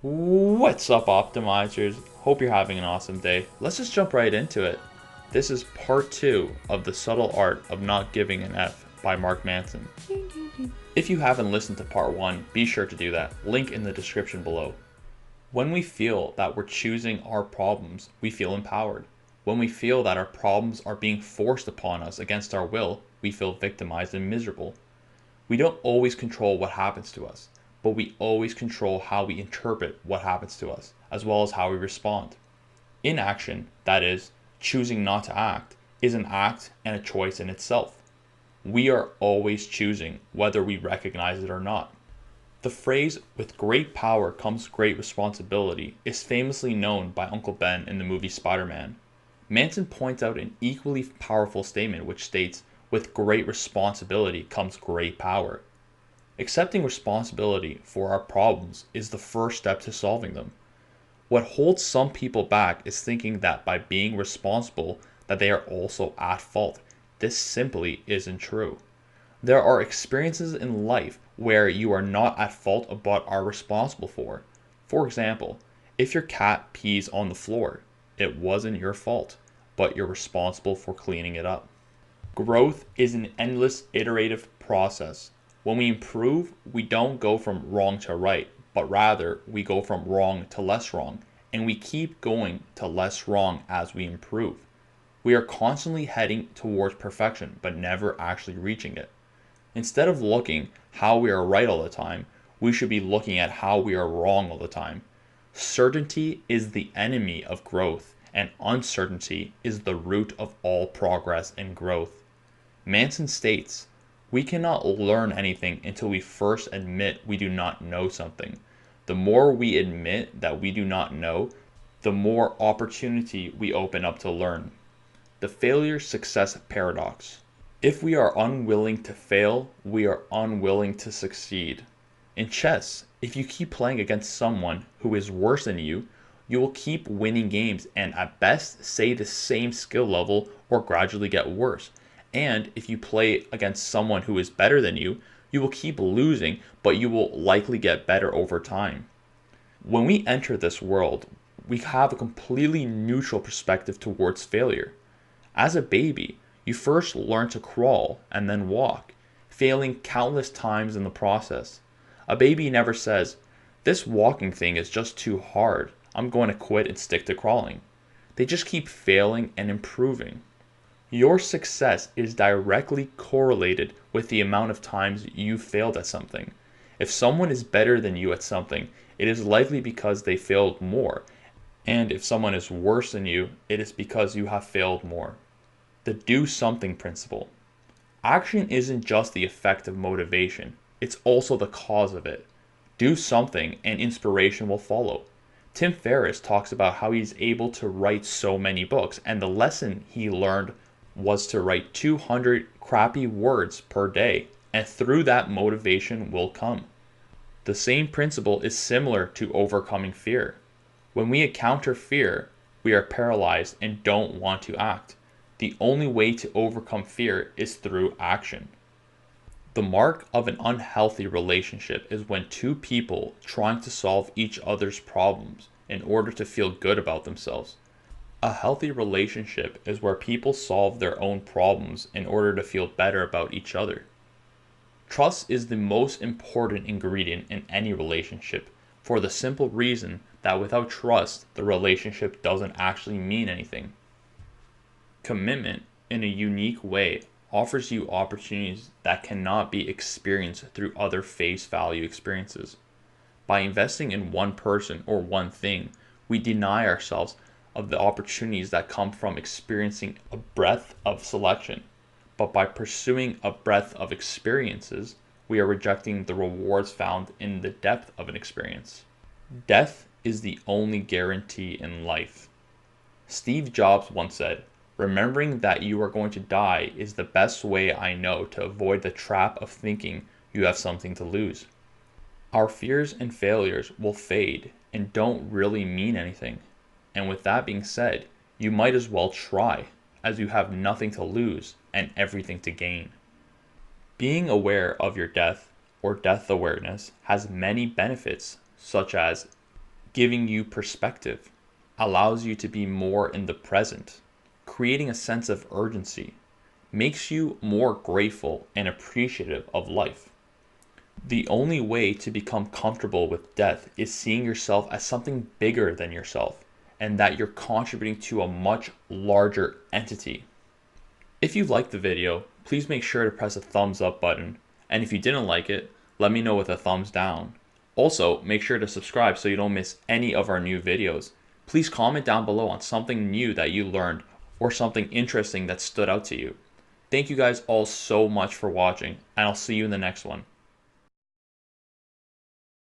What's up, optimizers? Hope you're having an awesome day. Let's just jump right into it. This is part 2 of The Subtle Art of Not Giving an F by Mark Manson. If you haven't listened to part 1, be sure to do that. Link in the description below. When we feel that we're choosing our problems, we feel empowered. When we feel that our problems are being forced upon us against our will, we feel victimized and miserable. We don't always control what happens to us, but we always control how we interpret what happens to us, as well as how we respond. Inaction, that is, choosing not to act, is an act and a choice in itself. We are always choosing, whether we recognize it or not. The phrase, with great power comes great responsibility, is famously known by Uncle Ben in the movie Spider-Man. Manson points out an equally powerful statement which states, with great responsibility comes great power. Accepting responsibility for our problems is the first step to solving them. What holds some people back is thinking that by being responsible that they are also at fault. This simply isn't true. There are experiences in life where you are not at fault but are responsible for. For example, if your cat pees on the floor, it wasn't your fault, but you're responsible for cleaning it up. Growth is an endless iterative process. When we improve, we don't go from wrong to right, but rather we go from wrong to less wrong, and we keep going to less wrong as we improve. We are constantly heading towards perfection, but never actually reaching it. Instead of looking how we are right all the time, we should be looking at how we are wrong all the time. Certainty is the enemy of growth, and uncertainty is the root of all progress and growth. Manson states, we cannot learn anything until we first admit we do not know something. The more we admit that we do not know, the more opportunity we open up to learn. The failure-success paradox. If we are unwilling to fail, we are unwilling to succeed. In chess, if you keep playing against someone who is worse than you will keep winning games and at best stay the same skill level or gradually get worse. And if you play against someone who is better than you will keep losing, but you will likely get better over time. When we enter this world, we have a completely neutral perspective towards failure. As a baby, you first learn to crawl and then walk, failing countless times in the process. A baby never says, this walking thing is just too hard, I'm going to quit and stick to crawling. They just keep failing and improving. Your success is directly correlated with the amount of times you failed at something. If someone is better than you at something, it is likely because they failed more. And if someone is worse than you, it is because you have failed more. The do something principle. Action isn't just the effect of motivation, it's also the cause of it. Do something and inspiration will follow. Tim Ferriss talks about how he's able to write so many books, and the lesson he learned was to write 200 crappy words per day, and through that motivation will come. The same principle is similar to overcoming fear. When we encounter fear, we are paralyzed and don't want to act. The only way to overcome fear is through action. The mark of an unhealthy relationship is when two people trying to solve each other's problems in order to feel good about themselves. A healthy relationship is where people solve their own problems in order to feel better about each other. Trust is the most important ingredient in any relationship for the simple reason that without trust, the relationship doesn't actually mean anything. Commitment, in a unique way, offers you opportunities that cannot be experienced through other face value experiences. By investing in one person or one thing, we deny ourselves of the opportunities that come from experiencing a breadth of selection. But by pursuing a breadth of experiences, we are rejecting the rewards found in the depth of an experience. Death is the only guarantee in life. Steve Jobs once said, remembering that you are going to die is the best way I know to avoid the trap of thinking you have something to lose. Our fears and failures will fade and don't really mean anything. And with that being said, you might as well try, as you have nothing to lose and everything to gain. Being aware of your death or death awareness has many benefits, such as giving you perspective, allows you to be more in the present, creating a sense of urgency, makes you more grateful and appreciative of life. The only way to become comfortable with death is seeing yourself as something bigger than yourself and that you're contributing to a much larger entity. If you liked the video, please make sure to press the thumbs up button, and if you didn't like it, let me know with a thumbs down. Also, make sure to subscribe so you don't miss any of our new videos. Please comment down below on something new that you learned or something interesting that stood out to you. Thank you guys all so much for watching, and I'll see you in the next one.